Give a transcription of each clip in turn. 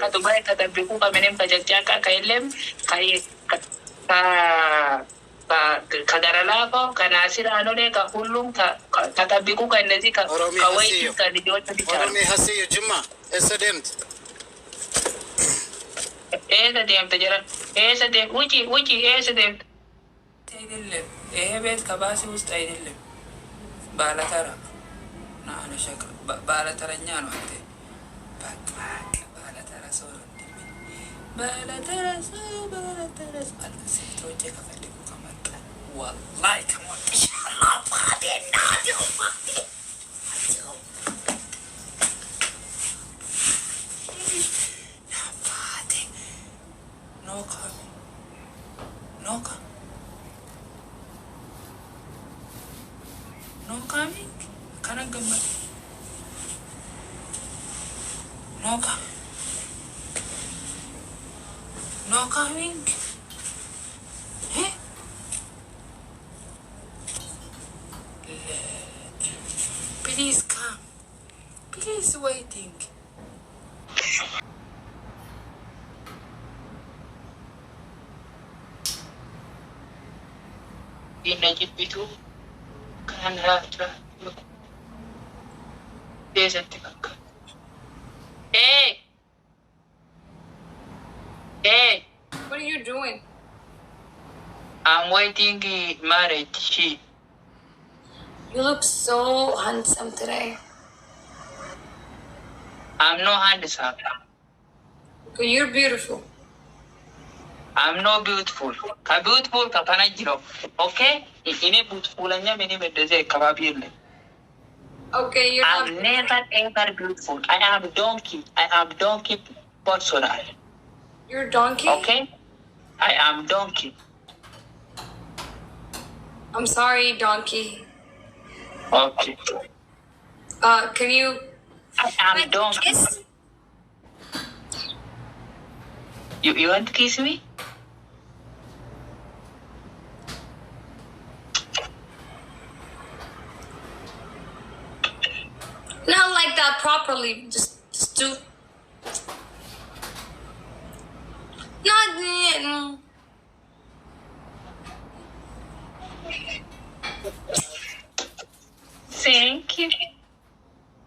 Katubay katabi ko kami ng kajagtiyaka kailem kay kadarala ko kanasira ano ne ka hulong katabi ko kay nadi ka kaway ka di jot di ka Oromi hasiyo Juma esademt dem tajara dem uji dem taydille bet kabasi ustaydille balatara na ano siya balatara nyano ate balatara so balatara sito check afeli ko kamata wallahi kamo inshallah fade na yo fade no coming kanang gamay no coming eh please come please waiting inajib itu kan hatra desa tikak hey what are you doing? I'm waiting marriage she You look so handsome today. I'm no handsome Okay, you're beautiful. I'm not beautiful. Ka beautiful ka panajiro. Okay? Ine beautiful anya meni bedeze kababirle. Okay, you're I'm never ever beautiful. I am donkey personal. You're a donkey? Okay? I am donkey. I'm sorry, donkey. Okay. Can you... I am donkey. Kiss? You want to kiss me? Not like that properly. Just do... Not... Thank you.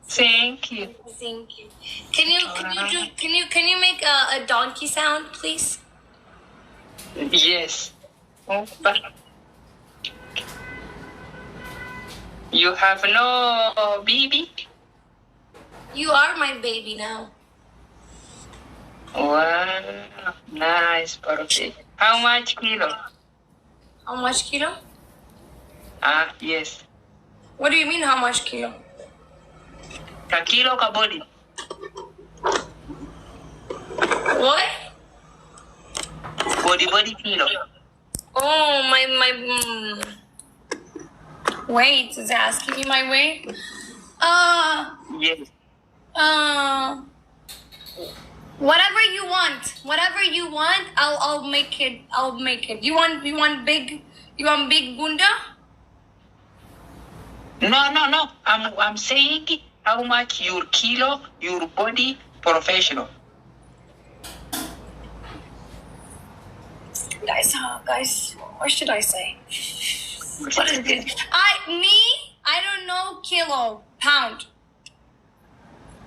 Thank you. Thank you. Can you make a donkey sound, please? Yes. But you have no baby? You are my baby now. Wow. Nice. Perfect. How much kilo? How much kilo? Yes. What do you mean, how much kilo? Ka kilo ka body. What? Body kilo. Oh, my. Weight is asking me my weight. Yes. Whatever you want, I'll make it. You want big? You want big bunda? No. I'm saying how much your kilo, your body professional. Guys, what should I say? What is it? I don't know kilo, pound.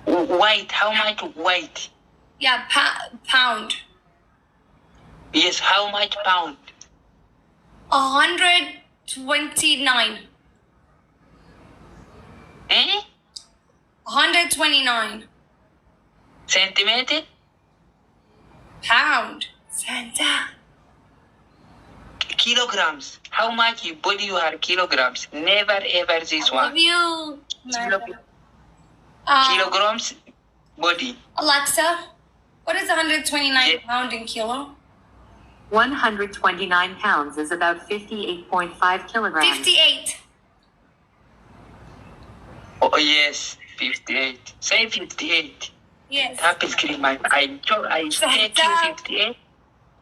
Weight, how much weight? Yeah, pound. Yes, how much pound? 129. 129. Centimeter? Pound. Santa. Kilograms. How much your body you are kilograms? Never ever this I one. love you. Kilograms body. Alexa, what is 129 pound in kilo? 129 pounds is about 58.5 kilograms. 58. Oh yes, 58. Say 58. Yes. Apple cream. I said you 58.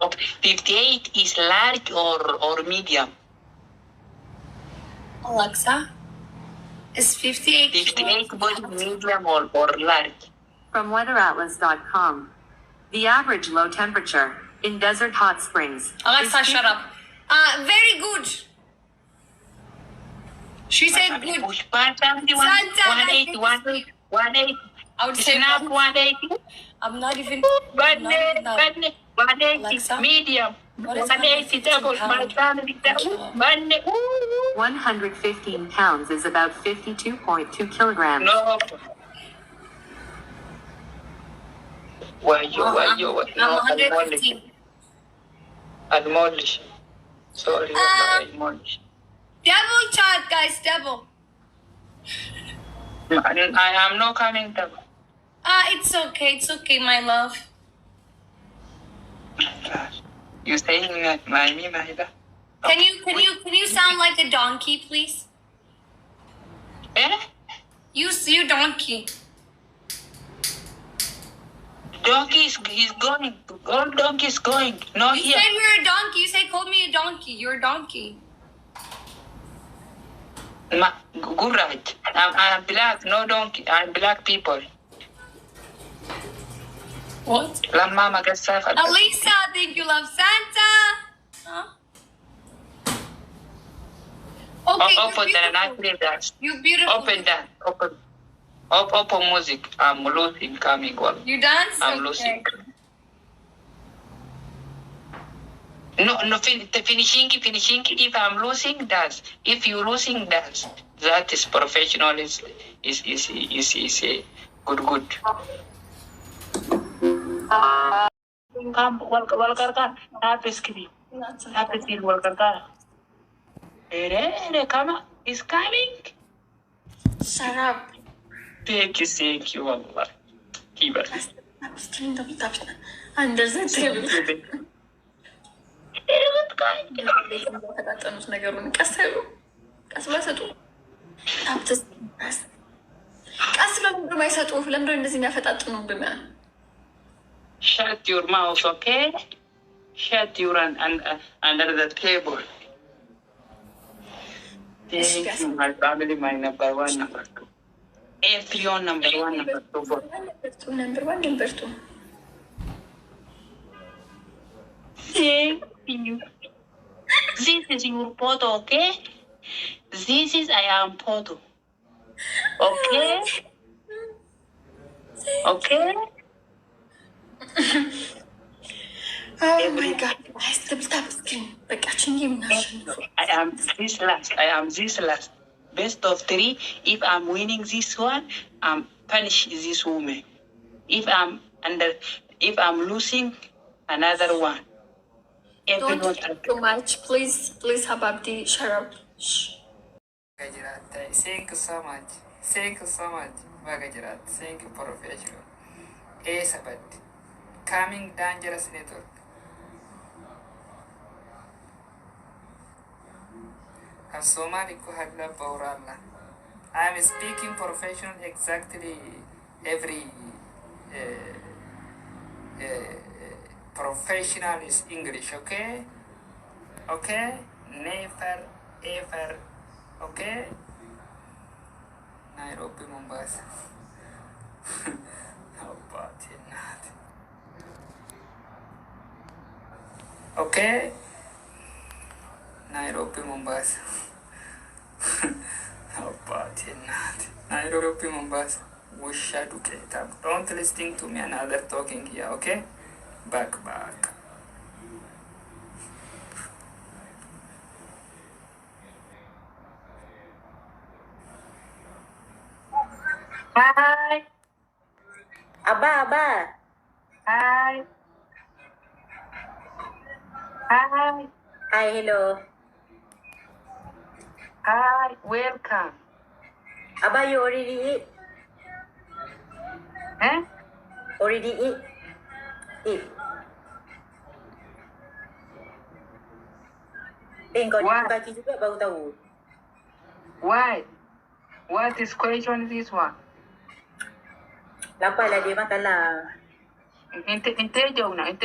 Okay. 58 is large or medium? Alexa, is 58 58 body medium or large? From weatheratlas.com. The average low temperature in desert hot springs Alexa, shut up. Very good. She said good. Pushpa 71, Santa, I 180, think 180, 180. I would say Snap one. 180. I'm not even. Badne, that. badne, 180, Alexa, medium. what is 180 double. My £115? family double. Badne, ooh. 115 pounds is about 52.2 kilograms. No. Why you? I'm No, 115. admonish. Sorry, admonish. Double chat, guys, double. I am not coming double. It's okay, my love. You saying that my me, my da? Can you sound like a donkey, please? Eh? You donkey. Donkey is going. All donkey is going. No You here. said you're a donkey. You said call me a donkey. You're a donkey. Good right. I'm black. No donkey. I'm black people. What? La mama gets suffered. Alisa, think you love Santa. Huh? Okay, Open you're that and I beautiful. play that. You're beautiful. Open that. Open music. I'm losing coming one. You dance? I'm Okay. losing. No, finishing. If I'm losing, dance. If you losing, dance. That is professional. Is good. Come, welcome. Happy screen. Happy screen. Welcome. Come on. It's coming. Shut up. Thank you, Allah. Keep it. Under the table. ፈጣጠኑት ነገሩን ቀስ አይሉ ቀስ ብለው አይሰጡ ቀስ ብለው ምንድነው አይሰጡ? ለምንድነው እንደዚህ የሚያፈጣጥኑብን? Shut your mouth, okay? Shut your under the table. Thank you, my family, my number one, number two. Everyone, number one, number two. Number one, number two. Thank you. This is your photo, okay? This is I am photo. Okay? Okay? Oh my God. I still stop screen. I am this last. Best of three. If I'm winning this one, I'm punish this woman. If I'm losing, another one. Don't talk too much. Please, Hababdi, shut up. Thank you so much. Bagajirat. Thank you, professional. Sabat. Coming dangerous network. Somali ko hadla baurala. I am speaking professional exactly every professional is English, okay? Okay? Never, ever, okay? Nairobi, Mombasa. How about it not? Okay? Nairobi, Mombasa. How about it not? Nairobi, Mombasa. Wisha Duketa. Don't listen to me another talking here, okay? Back. Hi. Abah. Hi. Hi, hello. Hi. Welcome. Abah, you already eat? Huh? Already eat? Eat. Kau What? bagi juga baru tahu. Why? What is question this one? Lapar lah dia, makan lah. Inte jauh na. Eh?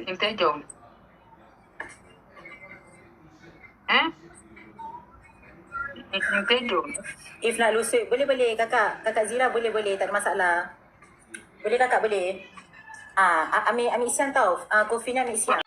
Inte jauh. If nak lusuk, boleh kakak. Kakak Zira boleh, tak ada masalah. Boleh kakak, boleh? ami isian tau. Kopi ni ami isian.